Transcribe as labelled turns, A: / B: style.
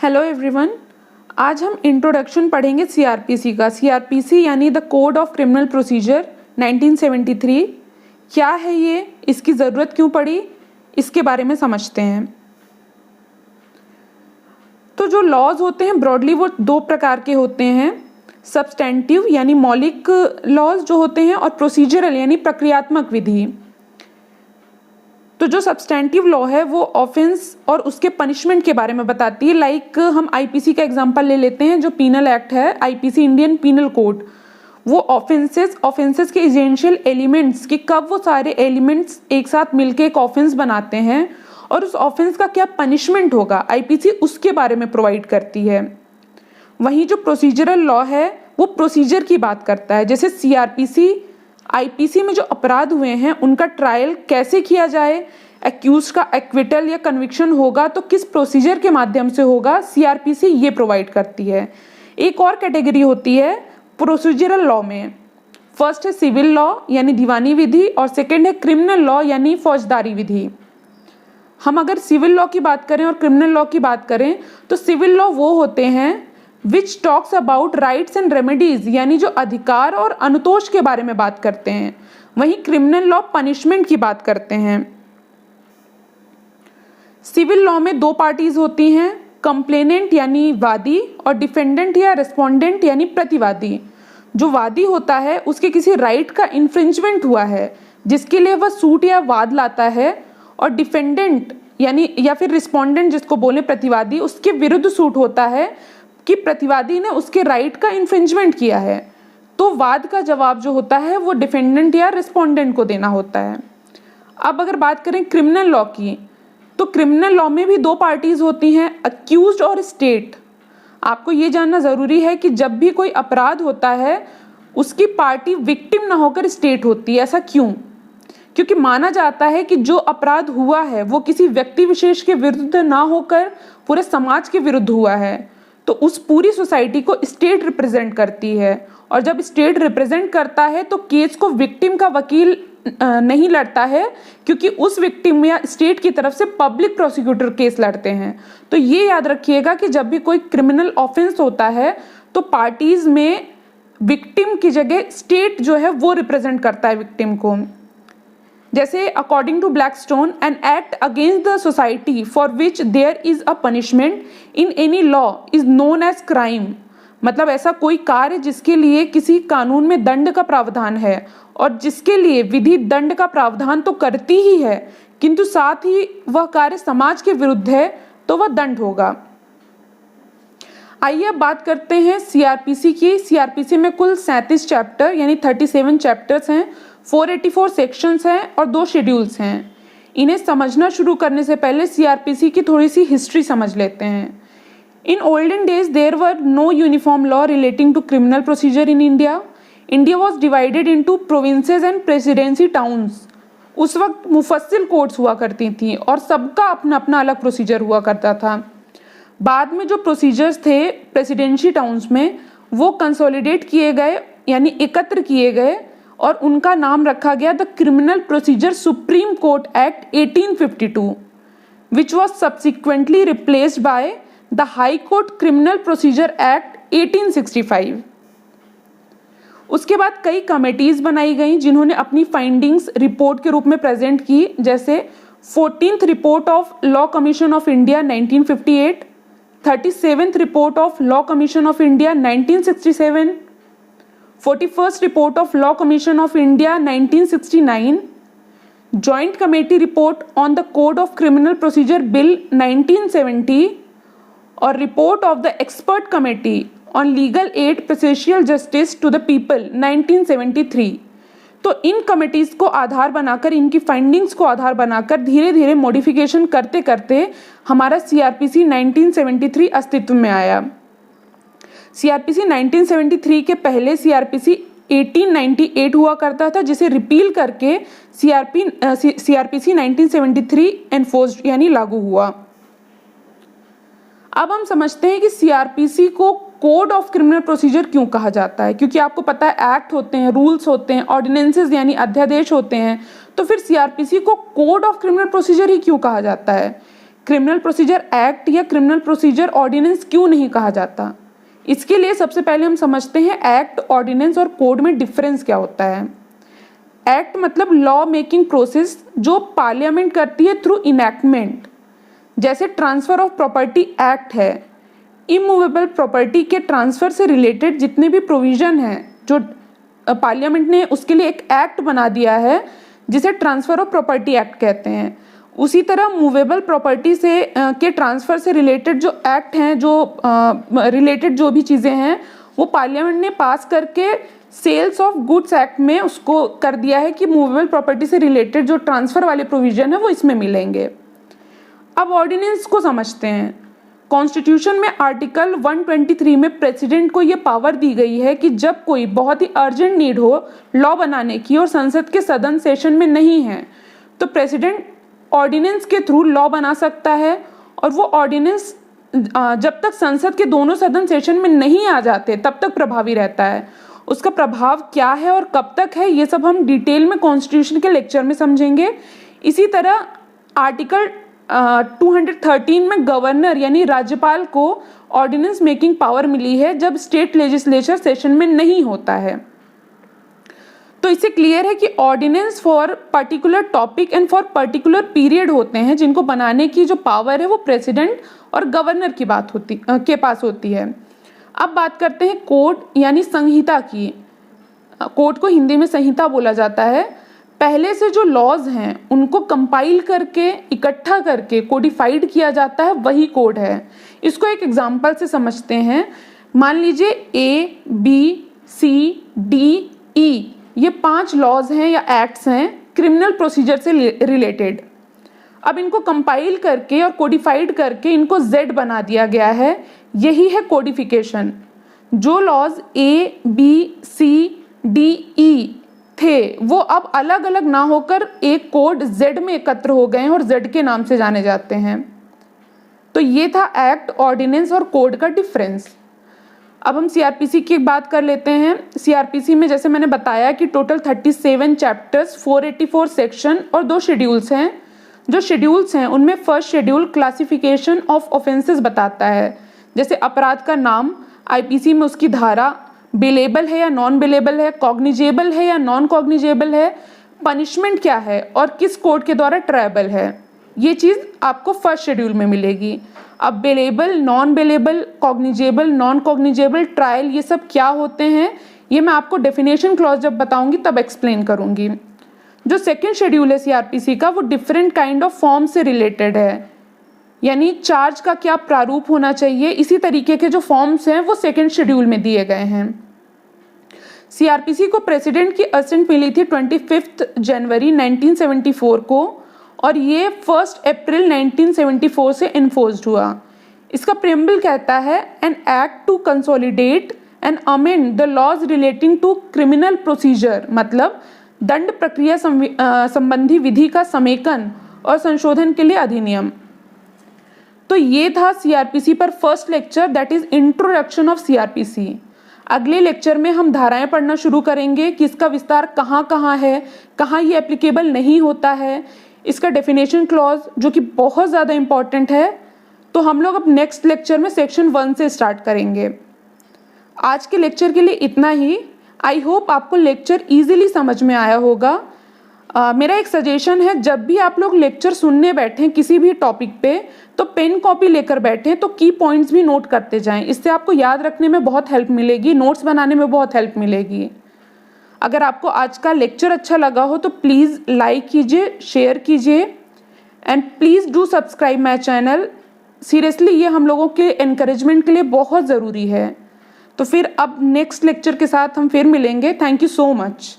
A: Hello everyone. आज हम introduction पढ़ेंगे सीआरपीसी का। सीआरपीसी यानी the code of criminal procedure 1973। क्या है ये, इसकी ज़रूरत क्यों पड़ी, इसके बारे में समझते हैं। तो जो लॉज होते हैं ब्रॉडली वो दो प्रकार के होते हैं, सब्सटेंटिव यानी मौलिक लॉज जो होते हैं और प्रोसीजरल यानी प्रक्रियात्मक विधि। तो जो सब्सटेंटिव लॉ है वो ऑफेंस और उसके पनिशमेंट के बारे में बताती है। लाइक हम आईपीसी का एग्जांपल ले लेते हैं, जो पीनल एक्ट है आईपीसी इंडियन पीनल कोड, वो ऑफेंसेस के एसेंशियल एलिमेंट्स कि कब वो सारे एलिमेंट्स एक साथ मिलके एक ऑफेंस बनाते हैं और उस ऑफेंस का क्या पनिशमेंट होगा, आईपीसी उसके बारे में प्रोवाइड करती है। वहीं जो प्रोसीजरल लॉ है वो प्रोसीजर की बात करता है। जैसे सीआरपीसी आईपीसी में जो अपराध हुए हैं उनका ट्रायल कैसे किया जाए, एक्यूज का एक्विटल या कन्विक्शन होगा तो किस प्रोसीजर के माध्यम से होगा, सीआरपीसी ये प्रोवाइड करती है। एक और कैटेगरी होती है प्रोसीजरल लॉ में। फर्स्ट है सिविल लॉ यानी दीवानी विधि और सेकंड है क्रिमिनल लॉ यानी फौजदारी विधि। हम अगर सिविल लॉ की बात करें और क्रिमिनल लॉ की बात करें तो सिविल लॉ वो होते हैं which talks about rights and remedies यानी जो अधिकार और अनुतोष के बारे में बात करते हैं। वहीं क्रिमिनल लॉ पनिशमेंट की बात करते हैं। सिविल लॉ में दो पार्टीज होती हैं, कंप्लेनेंट यानी वादी और डिफेंडेंट या रिस्पोंडेंट यानी प्रतिवादी। जो वादी होता है उसके किसी राइट का इन्फ्रिंजमेंट हुआ है जिसके लिए वह सूट या वाद लाता है, और डिफेंडेंट यानी या फिर रिस्पोंडेंट जिसको बोले प्रतिवादी, उसके विरुद्ध सूट होता है कि प्रतिवादी ने उसके राइट का इन्फ्रिंजमेंट किया है। तो वाद का जवाब जो होता है वो डिफेंडेंट या रिस्पोंडेंट को देना होता है। अब अगर बात करें क्रिमिनल लॉ की, तो क्रिमिनल लॉ में भी दो पार्टीज होती हैं, अक्यूज्ड और स्टेट। आपको ये जानना जरूरी है कि जब भी कोई अपराध होता है उसकी पार्टी विक्टिम ना होकर स्टेट होती है। ऐसा क्यों? क्योंकि माना जाता है कि जो अपराध हुआ है वो किसी व्यक्ति विशेष के विरुद्ध ना होकर पूरे समाज के विरुद्ध हुआ है, तो उस पूरी सोसाइटी को स्टेट रिप्रेजेंट करती है। और जब स्टेट रिप्रेजेंट करता है तो केस को विक्टिम का वकील नहीं लड़ता है, क्योंकि उस विक्टिम या स्टेट की तरफ से पब्लिक प्रोसिक्यूटर केस लड़ते हैं। तो ये याद रखिएगा कि जब भी कोई क्रिमिनल ऑफेंस होता है तो पार्टीज में विक्टिम की जगह स्टेट जो है वो रिप्रेजेंट करता है विक्टिम को। जैसे according to Blackstone, an act against the society for which there is a punishment in any law is known as crime. मतलब ऐसा कोई कार्य जिसके लिए किसी कानून में दंड का प्रावधान है और जिसके लिए विधि दंड का प्रावधान तो करती ही है किंतु साथ ही वह कार्य समाज के विरुद्ध है तो वह दंड होगा। आइए अब बात करते हैं सीआरपीसी की। सीआरपीसी में कुल 37 चैप्टर यानी 37 चैप्टर्स हैं, 484 सेक्शंस हैं और 2 शेड्यूल्स हैं। इन्हें समझना शुरू करने से पहले सीआरपीसी की थोड़ी सी हिस्ट्री समझ लेते हैं। In olden days there were no uniform law relating to criminal procedure in India. India was divided into provinces and presidency towns. उस वक्त मुफस्सिल कोर्ट्स हुआ करती थी और सबका अपना अपना अलग प्रोसीजर हुआ करता था। बाद में जो प्रोसीजर्स थे प्रेसिडेंसी टाउन्स में वो कंसोलिडेट किए गए यानी एकत्र किए गए और उनका नाम रखा गया the criminal procedure supreme court act 1852, which was subsequently replaced by the high court criminal procedure act 1865। उसके बाद कई कमेटीज बनाई गई जिन्होंने अपनी फाइंडिंग्स रिपोर्ट के रूप में प्रेजेंट की, जैसे 14th report of law commission of India 1958, 37th report of law commission of India 1967, 41st report of law commission of India 1969, joint committee report on the code of criminal procedure bill 1970 और report of the expert committee on legal aid processual justice to the people 1973। तो इन committees को आधार बनाकर, इनकी findings को आधार बनाकर धीरे धीरे modification करते करते हमारा सीआरपीसी 1973 अस्तित्व में आया। सीआरपीसी 1973 के पहले सीआरपीसी 1898 हुआ करता था, जिसे रिपील करके सीआरपीसी 1973 एनफोर्स्ड यानी लागू हुआ। अब हम समझते हैं कि सीआरपीसी को कोड ऑफ क्रिमिनल प्रोसीजर क्यों कहा जाता है। क्योंकि आपको पता है एक्ट होते हैं, रूल्स होते हैं, ऑर्डिनेंसेस यानी अध्यादेश होते हैं, तो फिर सीआरपीसी को कोड ऑफ क्रिमिनल प्रोसीजर ही क्यों कहा जाता है? क्रिमिनल प्रोसीजर एक्ट या क्रिमिनल प्रोसीजर ऑर्डिनेंस क्यों नहीं कहा जाता? इसके लिए सबसे पहले हम समझते हैं एक्ट, ऑर्डिनेंस और कोड में डिफरेंस क्या होता है। एक्ट मतलब लॉ मेकिंग प्रोसेस जो पार्लियामेंट करती है थ्रू इनैक्टमेंट। जैसे ट्रांसफर ऑफ प्रॉपर्टी एक्ट है, इमूवेबल प्रॉपर्टी के ट्रांसफर से रिलेटेड जितने भी प्रोविजन हैं जो पार्लियामेंट ने उसके लिए एक एक्ट बना दिया है जिसे ट्रांसफर ऑफ प्रॉपर्टी एक्ट कहते हैं। उसी तरह मूवेबल प्रॉपर्टी से के ट्रांसफर से रिलेटेड जो एक्ट हैं, जो रिलेटेड जो भी चीज़ें हैं वो पार्लियामेंट ने पास करके सेल्स ऑफ गुड्स एक्ट में उसको कर दिया है कि मूवेबल प्रॉपर्टी से रिलेटेड जो ट्रांसफर वाले प्रोविजन है वो इसमें मिलेंगे। अब ऑर्डिनेंस को समझते हैं। कॉन्स्टिट्यूशन में आर्टिकल 123 में प्रेसिडेंट को ये पावर दी गई है कि जब कोई बहुत ही अर्जेंट नीड हो लॉ बनाने की और संसद के सदन सेशन में नहीं है तो प्रेसिडेंट ऑर्डिनेंस के थ्रू लॉ बना सकता है, और वो ऑर्डिनेंस जब तक संसद के दोनों सदन सेशन में नहीं आ जाते तब तक प्रभावी रहता है। उसका प्रभाव क्या है और कब तक है ये सब हम डिटेल में कॉन्स्टिट्यूशन के लेक्चर में समझेंगे। इसी तरह आर्टिकल 213 में गवर्नर यानी राज्यपाल को ऑर्डिनेंस मेकिंग पावर मिली है जब स्टेट लेजिस्लेचर सेशन में नहीं होता है। तो इससे क्लियर है कि ordinance for particular topic and for particular period होते हैं जिनको बनाने की जो पावर है वो प्रेसिडेंट और गवर्नर की के पास होती है। अब बात करते हैं कोड यानी संहिता की। कोड को हिंदी में संहिता बोला जाता है। पहले से जो लॉज हैं उनको कंपाइल करके इकट्ठा करके कोडिफाइड किया जाता है, वही कोड है। इसको एक एग्जांपल से समझते हैं। मान लीजिए A, B, C, D, E ये 5 लॉज हैं या एक्ट्स हैं क्रिमिनल प्रोसीजर से रिलेटेड। अब इनको कंपाइल करके और कोडिफाइड करके इनको Z बना दिया गया है, यही है कोडिफिकेशन। जो laws A, B, C, D, E थे वो अब अलग अलग ना होकर एक कोड Z में एकत्र हो गए हैं और Z के नाम से जाने जाते हैं। तो ये था एक्ट, ऑर्डिनेंस और कोड का डिफरेंस। अब हम सीआरपीसी की एक बात कर लेते हैं। सीआरपीसी में जैसे मैंने बताया कि टोटल 37 चैप्टर्स, 484 सेक्शन और 2 शेड्यूल्स हैं। जो शेड्यूल्स हैं उनमें first schedule classification of offences बताता है, जैसे अपराध का नाम, आईपीसी में उसकी धारा, बिलेबल है या नॉन बिलेबल है, कॉग्निजेबल है या नॉन कॉग्निजेबल है, पनिशमेंट क्या है और किस कोड के द्वारा ट्रायबल है। ये चीज़ आपको फर्स्ट शेड्यूल में मिलेगी। अब billable, non billable, cognizable, non cognizable, trial ये सब क्या होते हैं ये मैं आपको डेफिनेशन क्लॉज जब बताऊंगी तब एक्सप्लेन करूंगी। जो सेकेंड शेड्यूल है सीआरपीसी का वो डिफरेंट काइंड ऑफ फॉर्म से रिलेटेड है, यानी चार्ज का क्या प्रारूप होना चाहिए, इसी तरीके के जो फॉर्म्स हैं वो सेकेंड शेड्यूल में दिए गए हैं। सीआरपीसी को प्रेसिडेंट की असेंट मिली थी 25 जनवरी 1974 को और ये 1 अप्रैल 1974 से इन्फोर्स्ड हुआ। इसका प्रेम्बल कहता है an act to consolidate and amend the laws relating to criminal procedure, मतलब दंड प्रक्रिया संबंधी विधि का समेकन और संशोधन के लिए अधिनियम। तो ये था सीआरपीसी पर first lecture, that is introduction of CrPC. अगले लेक्चर में हम धाराएं पढ़ना शुरू करेंगे कि इसका विस्तार कहाँ कहाँ है, कहाँ ये एप्लीकेबल नहीं होता है, इसका डेफिनेशन क्लॉज जो कि बहुत ज़्यादा इंपॉर्टेंट है। तो हम लोग अब नेक्स्ट लेक्चर में सेक्शन 1 से स्टार्ट करेंगे। आज के लेक्चर के लिए इतना ही। आई होप आपको लेक्चर इजीली समझ में आया होगा। मेरा एक सजेशन है, जब भी आप लोग लेक्चर सुनने बैठें किसी भी टॉपिक पे तो पेन कॉपी लेकर बैठें, तो की पॉइंट्स भी नोट करते जाएं। इससे आपको याद रखने में बहुत हेल्प मिलेगी, नोट्स बनाने में बहुत हेल्प मिलेगी। अगर आपको आज का लेक्चर अच्छा लगा हो तो प्लीज़ लाइक कीजिए, शेयर कीजिए and please do subscribe my channel. Seriously ये हम लोगों के एनकरेजमेंट के लिए बहुत ज़रूरी है। तो फिर अब नेक्स्ट लेक्चर के साथ हम फिर मिलेंगे। Thank you so much.